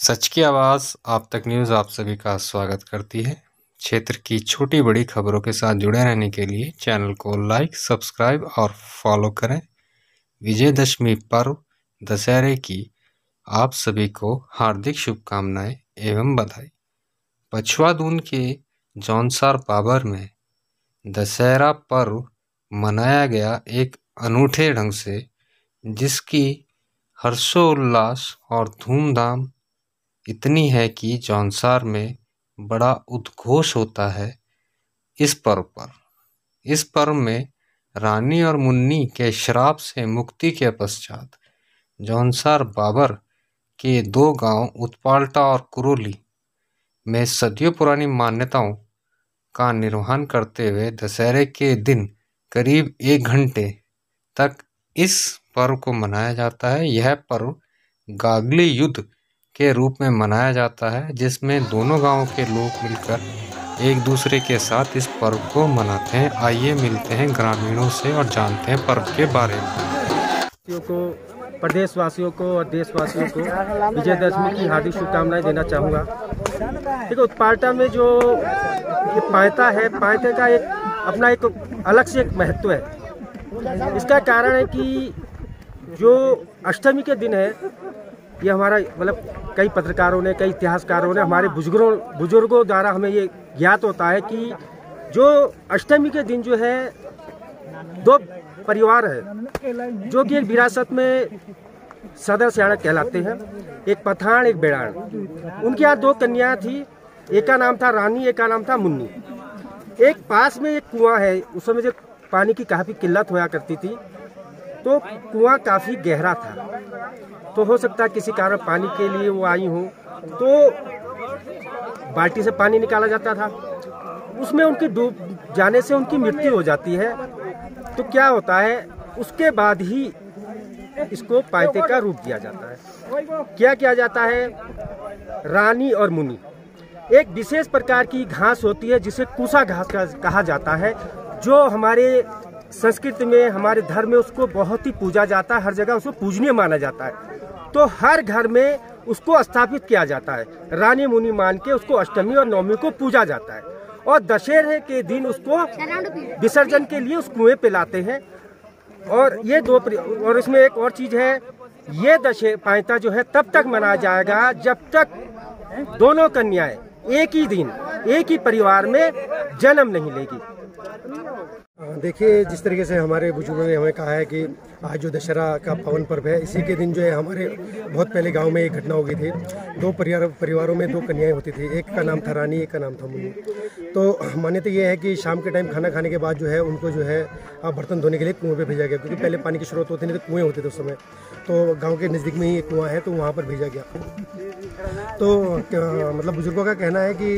सच की आवाज़ आप तक न्यूज़ आप सभी का स्वागत करती है। क्षेत्र की छोटी बड़ी खबरों के साथ जुड़े रहने के लिए चैनल को लाइक, सब्सक्राइब और फॉलो करें। विजयदशमी पर्व दशहरे की आप सभी को हार्दिक शुभकामनाएं एवं बधाई। पछुआदून के जौनसार बाबर में दशहरा पर्व मनाया गया एक अनूठे ढंग से, जिसकी हर्षोल्लास और धूमधाम इतनी है कि जौनसार में बड़ा उद्घोष होता है इस पर्व पर। इस पर्व में रानी और मुन्नी के श्राप से मुक्ति के पश्चात जौनसार बाबर के दो गांव उत्पाल्टा और कुरोली में सदियों पुरानी मान्यताओं का निर्वहन करते हुए दशहरे के दिन करीब 1 घंटे तक इस पर्व को मनाया जाता है। यह पर्व गागली युद्ध के रूप में मनाया जाता है, जिसमें दोनों गांवों के लोग मिलकर एक दूसरे के साथ इस पर्व को मनाते हैं। आइए मिलते हैं ग्रामीणों से और जानते हैं पर्व के बारे में। प्रदेशवासियों को और देशवासियों को विजयदशमी की हार्दिक शुभकामनाएं देना चाहूँगा। देखो, उत्पाल्टा में जो ये पायता है, पायते का एक अपना एक अलग से एक महत्व है। इसका कारण है कि जो अष्टमी के दिन है, ये हमारा मतलब कई पत्रकारों ने, कई इतिहासकारों ने, हमारे बुजुर्गों द्वारा हमें ये ज्ञात होता है कि जो अष्टमी के दिन जो है दो परिवार है जो कि एक विरासत में सदर सियाणक कहलाते हैं, एक पठान एक बेड़ान। उनके यहाँ 2 कन्याएं थी, एक का नाम था रानी, एक का नाम था मुन्नी। एक पास में एक कुआं है, उस समय जो पानी की काफ़ी किल्लत होया करती थी, तो कुआं काफ़ी गहरा था, तो हो सकता है किसी कारण पानी के लिए वो आई हो, तो बाल्टी से पानी निकाला जाता था। उसमें उनकी डूब जाने से उनकी मृत्यु हो जाती है। तो क्या होता है, उसके बाद ही इसको पायते का रूप दिया जाता है। क्या किया जाता है, रानी और मुनि एक विशेष प्रकार की घास होती है जिसे कुसा घास कहा जाता है, जो हमारे संस्कृति में, हमारे धर्म में उसको बहुत ही पूजा जाता है, हर जगह उसको पूजनीय माना जाता है। तो हर घर में उसको स्थापित किया जाता है, रानी मुनि मान के उसको अष्टमी और नवमी को पूजा जाता है, और दशहरे के दिन उसको विसर्जन के लिए उस कुएं पे लाते हैं। और ये और इसमें एक और चीज है, ये दशहरा पायता जो है तब तक मनाया जाएगा जब तक दोनों कन्याएं एक ही दिन एक ही परिवार में जन्म नहीं लेगी। देखिए, जिस तरीके से हमारे बुजुर्गों ने हमें कहा है कि आज जो दशहरा का पावन पर्व है, इसी के दिन जो है हमारे बहुत पहले गांव में एक घटना हो गई थी। 2 परिवारों में 2 कन्याएं होती थी, एक का नाम था रानी, एक का नाम था मुन्नी। तो मान्यता ये है कि शाम के टाइम खाना खाने के बाद जो है उनको जो है बर्तन धोने के लिए कुएं पे भेजा गया, क्योंकि पहले पानी की स्रोत होती नहीं तो कुएं होते थे उस समय। तो गाँव के नज़दीक में ही एक कुआं है, तो वहाँ पर भेजा गया। तो मतलब बुजुर्गों का कहना है कि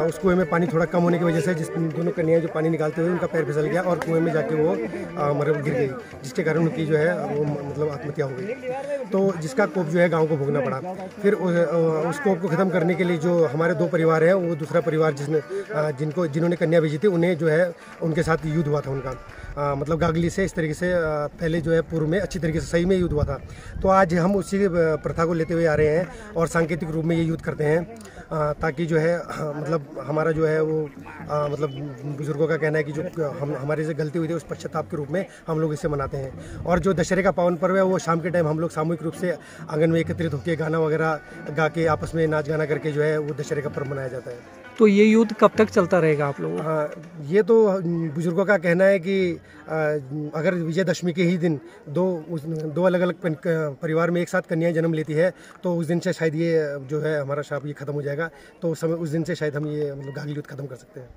उस कुएं में पानी थोड़ा कम होने की वजह से जिस दोनों कन्याएं जो पानी निकालते हुए उनका पैर फिसल गया और कुएं में जाके वो मतलब गिर गई, जिसके कारण उनकी जो है वो मतलब आत्महत्या हो गई। तो जिसका कोप जो है गांव को भोगना पड़ा। फिर उस कोप को ख़त्म करने के लिए जो हमारे 2 परिवार हैं, वो दूसरा परिवार जिन्होंने कन्या भेजी थी, उन्हें जो है उनके साथ युद्ध हुआ था उनका, मतलब गागली से। इस तरीके से पहले जो है पूर्व में अच्छी तरीके से सही में युद्ध हुआ था। तो आज हम उसी प्रथा को लेते हुए आ रहे हैं और सांकेतिक रूप में ये युद्ध करते हैं, ताकि जो है मतलब हमारा जो है वो मतलब बुजुर्गों का कहना है कि जो हमारे से गलती हुई थी उस पश्चाताप के रूप में हम लोग इसे मनाते हैं। और जो दशहरे का पावन पर्व है, वो शाम के टाइम हम लोग सामूहिक रूप से आंगन में एकत्रित होकर गाना वगैरह गा के आपस में नाच गाना करके जो है वो दशहरे का पर्व मनाया जाता है। तो ये युद्ध कब तक चलता रहेगा आप लोगों? हाँ, ये तो बुजुर्गों का कहना है कि अगर विजयदशमी के ही दिन दो अलग अलग परिवार में एक साथ कन्याएं जन्म लेती है, तो उस दिन से शायद ये जो है हमारा श्राप ये खत्म हो जाएगा। तो उस दिन से शायद हम ये मतलब गागली युद्ध खत्म कर सकते हैं।